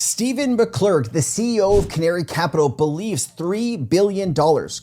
Stephen McClurg, the CEO of Canary Capital, believes $3 billion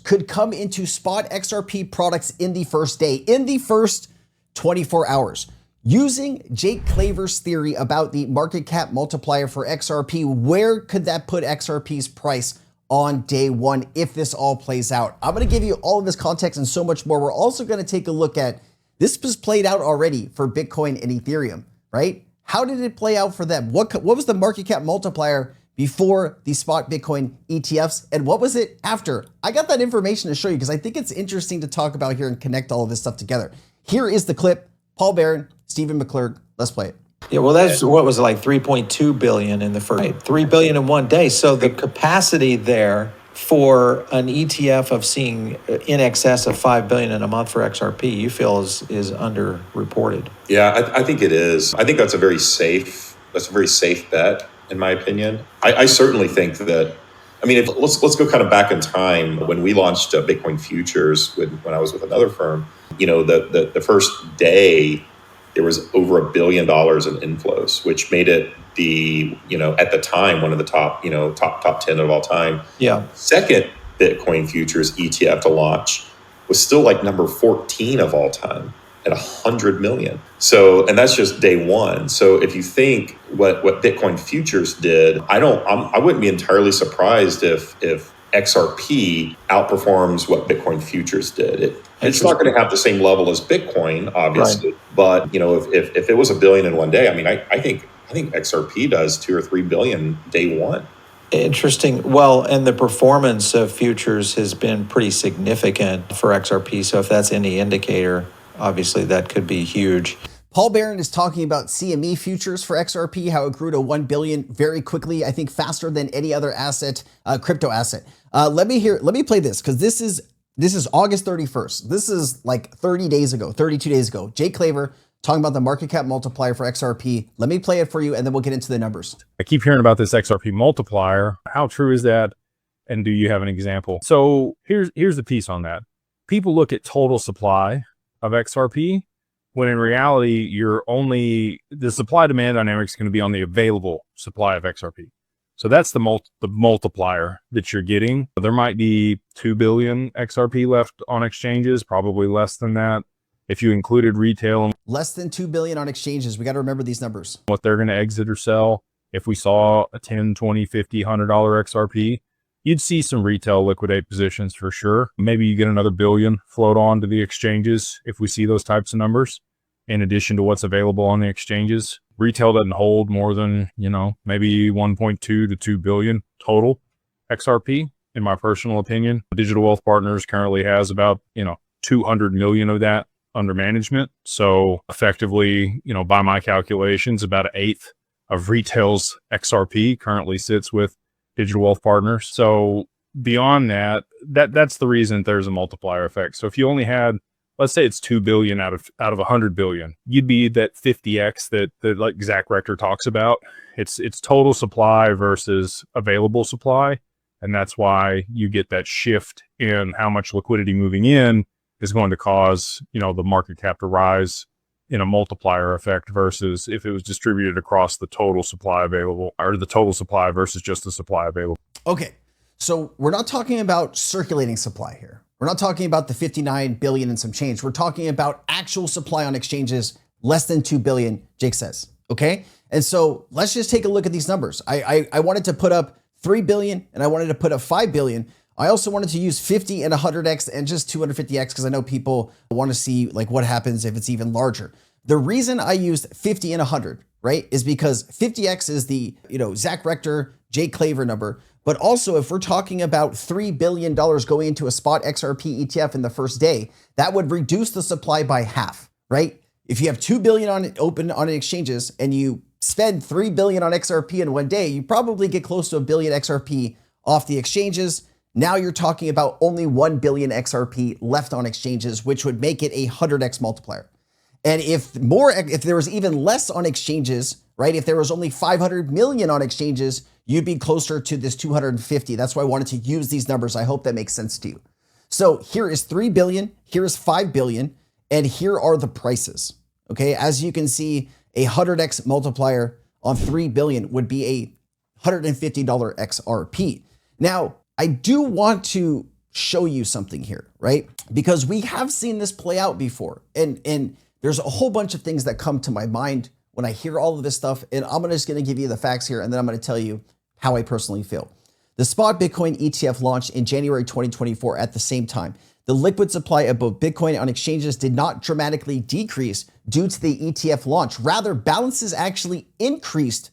could come into spot XRP products in the first day, in the first 24 hours. Using Jake Claver's theory about the market cap multiplier for XRP, where could that put XRP's price on day one if this all plays out? I'm going to give you all of this context and so much more. We're also going to take a look at this was played out already for Bitcoin and Ethereum, right? How did it play out for them? What was the market cap multiplier before the spot Bitcoin ETFs? And what was it after? I got that information to show you because I think it's interesting to talk about here and connect all of this stuff together. Here is the clip. Paul Barron, Stephen McClurg. Let's play it. Yeah, well, that's what was it, like 3.2 billion in the first, right, 3 billion in one day. So the capacity there for an ETF of seeing in excess of 5 billion in a month for XRP, you feel is underreported. Yeah, I think it is. I think that's a very safe bet, in my opinion. I certainly think that, I mean, let's go kind of back in time when we launched Bitcoin futures when I was with another firm. You know, the first day there was over $1 billion in inflows, which made it at the time one of the top 10 of all time. Yeah. Second Bitcoin futures ETF to launch was still like number 14 of all time at 100 million. So, and that's just day one. So if you think what Bitcoin futures did, I wouldn't be entirely surprised if XRP outperforms what Bitcoin futures did. It's not going to have the same level as Bitcoin, obviously, right. But if it was $1 billion in one day, I mean, I think XRP does 2 or 3 billion day one. Interesting. Well, and the performance of futures has been pretty significant for XRP. So if that's any indicator, obviously that could be huge. Paul Barron is talking about CME futures for XRP, how it grew to 1 billion very quickly, I think faster than any other asset, crypto asset. Let me play this because this is August 31st. This is like 32 days ago. Jake Claver talking about the market cap multiplier for XRP. Let me play it for you and then we'll get into the numbers. I keep hearing about this XRP multiplier. How true is that? And do you have an example? So here's the piece on that. People look at total supply of XRP, when in reality, the supply demand dynamics is going to be on the available supply of XRP. So that's the multiplier that you're getting. There might be 2 billion XRP left on exchanges, probably less than that. If you included retail. Less than 2 billion on exchanges. We got to remember these numbers. What they're going to exit or sell. If we saw a $10, $20, $50, $100 XRP, you'd see some retail liquidate positions for sure. Maybe you get another billion float on to the exchanges if we see those types of numbers, in addition to what's available on the exchanges. Retail doesn't hold more than, maybe 1.2 to 2 billion total XRP, in my personal opinion. Digital Wealth Partners currently has about, 200 million of that under management. So effectively, by my calculations, about an eighth of retail's XRP currently sits with Digital Wealth Partners. So beyond that's the reason there's a multiplier effect. So if you only had, let's say it's 2 billion out of 100 billion, you'd be that 50x that like Zach Rector talks about. It's total supply versus available supply. And that's why you get that shift in how much liquidity moving in is going to cause, the market cap to rise in a multiplier effect versus if it was distributed across the total supply available, or the total supply versus just the supply available. Okay. So we're not talking about circulating supply here. We're not talking about the 59 billion and some change. We're talking about actual supply on exchanges, less than 2 billion, Jake says. Okay. And so let's just take a look at these numbers. I wanted to put up 3 billion and I wanted to put up 5 billion. I also wanted to use 50 and 100x and just 250x because I know people want to see like what happens if it's even larger. The reason I used 50 and 100, right, is because 50x is the, Zach Rector, Jake Claver number. But also, if we're talking about $3 billion going into a spot XRP ETF in the first day, that would reduce the supply by half, right? If you have 2 billion open on exchanges and you spend 3 billion on XRP in one day, you probably get close to 1 billion XRP off the exchanges. Now you're talking about only 1 billion XRP left on exchanges, which would make it a 100x multiplier. And if there was even less on exchanges, right? If there was only 500 million on exchanges, you'd be closer to this 250. That's why I wanted to use these numbers. I hope that makes sense to you. So here is 3 billion, here is 5 billion, and here are the prices. Okay, as you can see, a 100x multiplier on 3 billion would be a $150 XRP. Now, I do want to show you something here, right? Because we have seen this play out before. And there's a whole bunch of things that come to my mind when I hear all of this stuff. And I'm just going to give you the facts here, and then I'm going to tell you how I personally feel. The spot Bitcoin ETF launched in January 2024 at the same time. The liquid supply of both Bitcoin on exchanges did not dramatically decrease due to the ETF launch. Rather, balances actually increased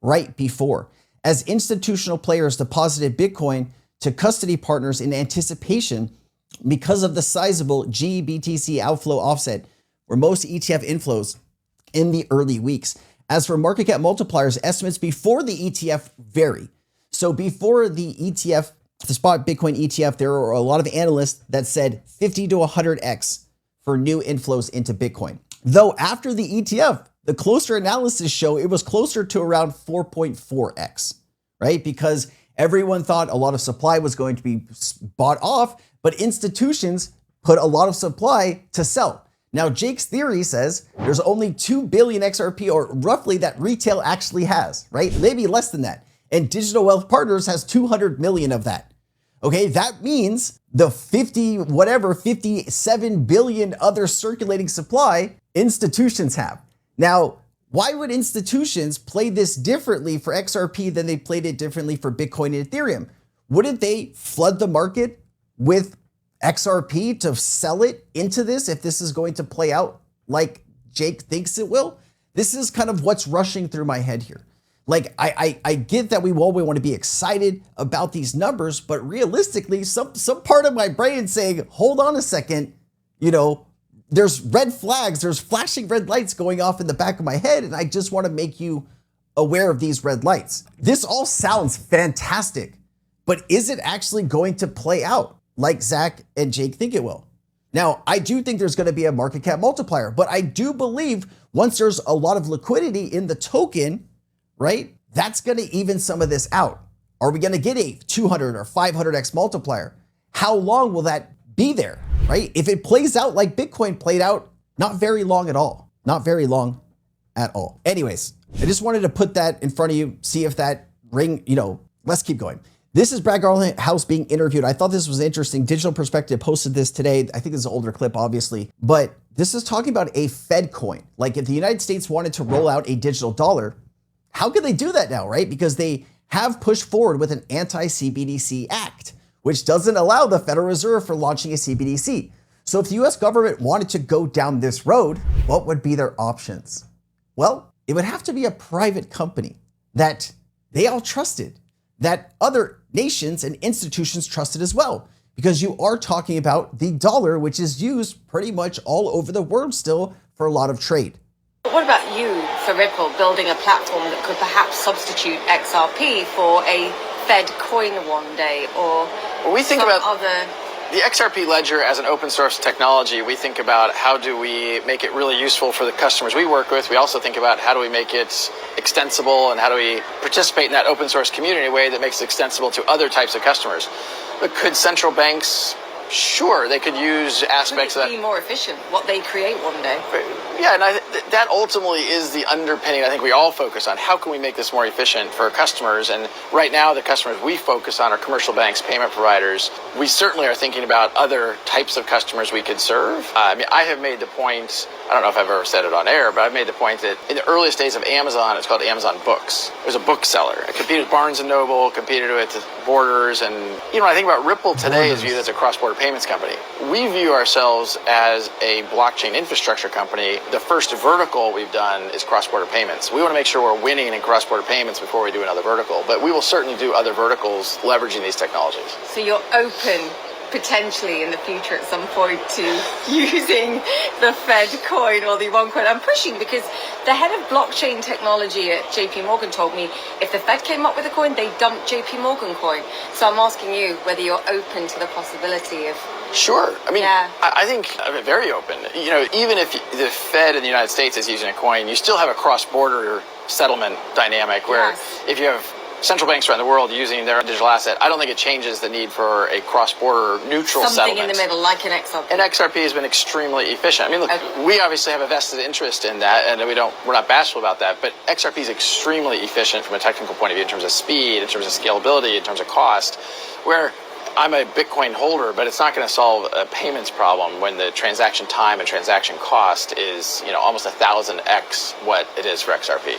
right before, as institutional players deposited Bitcoin to custody partners in anticipation because of the sizable GBTC outflow offset, where most ETF inflows in the early weeks. As for market cap multipliers, estimates before the ETF vary. So before the ETF, the spot Bitcoin ETF, there were a lot of analysts that said 50 to 100x for new inflows into Bitcoin. Though after the ETF, the closer analysis show it was closer to around 4.4x, right? Because everyone thought a lot of supply was going to be bought off, but institutions put a lot of supply to sell. Now, Jake's theory says there's only 2 billion XRP, or roughly, that retail actually has, right? Maybe less than that. And Digital Wealth Partners has 200 million of that. Okay, that means the 57 billion other circulating supply institutions have. Now, why would institutions play this differently for XRP than they played it differently for Bitcoin and Ethereum? Wouldn't they flood the market with XRP to sell it into this if this is going to play out like Jake thinks it will? This is kind of what's rushing through my head here. Like, I get that we want to be excited about these numbers, but realistically, some part of my brain saying, hold on a second, there's red flags, there's flashing red lights going off in the back of my head, and I just want to make you aware of these red lights. This all sounds fantastic, but is it actually going to play out like Zach and Jake think it will? Now, I do think there's going to be a market cap multiplier, but I do believe once there's a lot of liquidity in the token, right, that's going to even some of this out. Are we going to get a 200 or 500x multiplier? How long will that be there, right? If it plays out like Bitcoin played out, not very long at all. Not very long at all. Anyways, I just wanted to put that in front of you, see if that let's keep going. This is Brad Garlinghouse being interviewed. I thought this was interesting. Digital Perspective posted this today. I think this is an older clip, obviously, but this is talking about a Fed coin. Like if the United States wanted to roll out a digital dollar, how could they do that now, right? Because they have pushed forward with an anti-CBDC act, which doesn't allow the Federal Reserve for launching a CBDC. So if the US government wanted to go down this road, what would be their options? Well, it would have to be a private company that they all trusted, that other nations and institutions trusted as well, because you are talking about the dollar, which is used pretty much all over the world still for a lot of trade. What about you, for Ripple, building a platform that could perhaps substitute XRP for a Fed coin one day, or we think some about other... The XRP ledger as an open source technology, we think about how do we make it really useful for the customers we work with. We also think about how do we make it extensible and how do we participate in that open source community in a way that makes it extensible to other types of customers. But could central banks? Sure, they could use aspects of that. Be more efficient, what they create one day. Yeah, and that ultimately is the underpinning I think we all focus on. How can we make this more efficient for our customers? And right now, the customers we focus on are commercial banks, payment providers. We certainly are thinking about other types of customers we could serve. I have made the point, I don't know if I've ever said it on air, but I've made the point that in the earliest days of Amazon, it's called Amazon Books. It was a bookseller. It competed with Barnes & Noble, competed with Borders, and when I think about Ripple today is viewed as a cross-border payments company. We view ourselves as a blockchain infrastructure company. The first vertical we've done is cross-border payments. We want to make sure we're winning in cross-border payments before we do another vertical, but we will certainly do other verticals leveraging these technologies. So you're open potentially in the future at some point to using the Fed coin or the one coin. I'm pushing because the head of blockchain technology at JP Morgan told me if the Fed came up with a coin, they dumped JP Morgan coin. So I'm asking you whether you're open to the possibility of... Sure. I think I'm very open. Even if the Fed in the United States is using a coin, you still have a cross-border settlement dynamic where if you have central banks around the world using their digital asset, I don't think it changes the need for a cross-border neutral Something settlement. in the middle, like an XRP. And XRP has been extremely efficient. I mean, look, we obviously have a vested interest in that, and we're not bashful about that, but XRP is extremely efficient from a technical point of view in terms of speed, in terms of scalability, in terms of cost, where I'm a Bitcoin holder, but it's not going to solve a payments problem when the transaction time and transaction cost is, almost 1,000x what it is for XRP.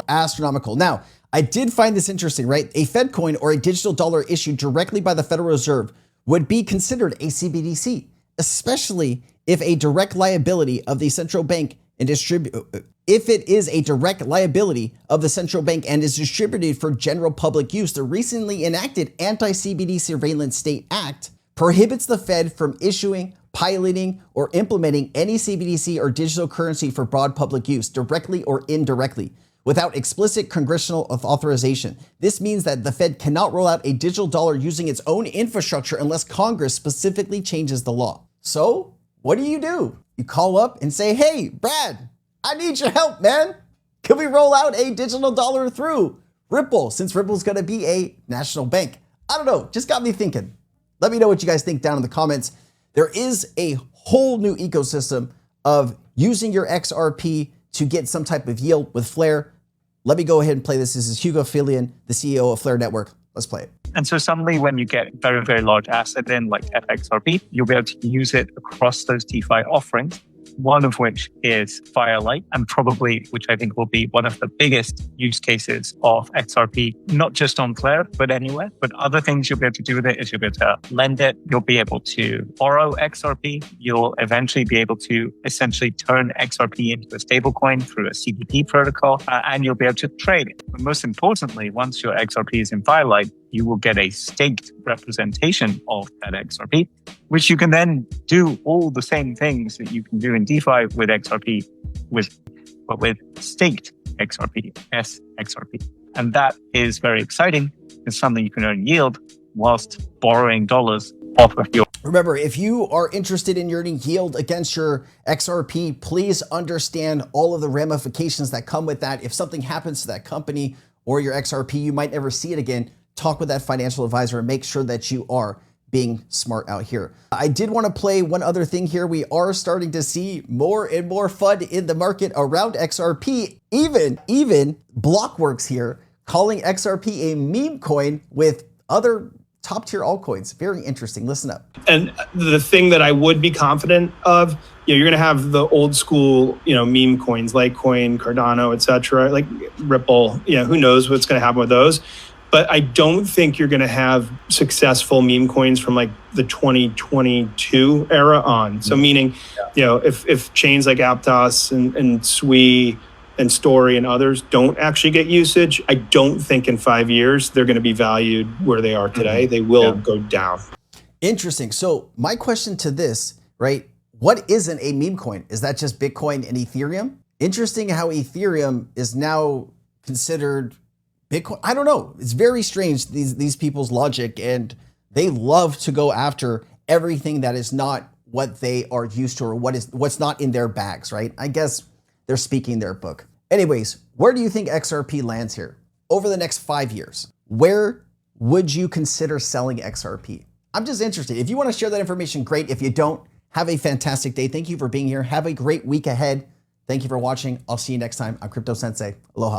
Astronomical. Now, I did find this interesting, right? A Fed coin or a digital dollar issued directly by the Federal Reserve would be considered a CBDC, especially if a direct liability of the central bank and if it is a direct liability of the central bank and is distributed for general public use. The recently enacted Anti-CBDC Surveillance State Act prohibits the Fed from issuing, piloting, or implementing any CBDC or digital currency for broad public use, directly or indirectly, without explicit congressional authorization. This means that the Fed cannot roll out a digital dollar using its own infrastructure unless Congress specifically changes the law. So, what do? You call up and say, hey, Brad, I need your help, man. Can we roll out a digital dollar through Ripple, since Ripple's gonna be a national bank? I don't know, just got me thinking. Let me know what you guys think down in the comments. There is a whole new ecosystem of using your XRP to get some type of yield with Flare. Let me go ahead and play this. This is Hugo Filian, the CEO of Flare Network. Let's play it. And so suddenly when you get very, very large asset in like FXRP, you'll be able to use it across those DeFi offerings, one of which is Firelight, and probably, which I think will be one of the biggest use cases of XRP, not just on Flare, but anywhere. But other things you'll be able to do with it is you'll be able to lend it. You'll be able to borrow XRP. You'll eventually be able to essentially turn XRP into a stablecoin through a CDP protocol, and you'll be able to trade it. But most importantly, once your XRP is in Firelight, you will get a staked representation of that XRP, which you can then do all the same things that you can do in DeFi with XRP, but with staked XRP, SXRP. And that is very exciting. It's something you can earn yield whilst borrowing dollars off of your. Remember, if you are interested in earning yield against your XRP, please understand all of the ramifications that come with that. If something happens to that company or your XRP, you might never see it again. Talk with that financial advisor and make sure that you are being smart out here. I did want to play one other thing here. We are starting to see more and more FUD in the market around XRP. Even Blockworks here calling XRP a meme coin with other top tier altcoins. Very interesting. Listen up. And the thing that I would be confident of, you're going to have the old school, meme coins, Litecoin, Cardano, etc., like Ripple. Who knows what's going to happen with those. But I don't think you're going to have successful meme coins from like the 2022 era on. So meaning, if chains like Aptos and Sui and Story and others don't actually get usage, I don't think in 5 years they're going to be valued where they are today. They will go down. Interesting. So my question to this, right? What isn't a meme coin? Is that just Bitcoin and Ethereum? Interesting how Ethereum is now considered Bitcoin. I don't know. It's very strange, these people's logic, and they love to go after everything that is not what they are used to or what's not in their bags, right? I guess they're speaking their book. Anyways, where do you think XRP lands here over the next 5 years? Where would you consider selling XRP? I'm just interested. If you want to share that information, great. If you don't, have a fantastic day. Thank you for being here. Have a great week ahead. Thank you for watching. I'll see you next time. I'm Crypto Sensei. Aloha.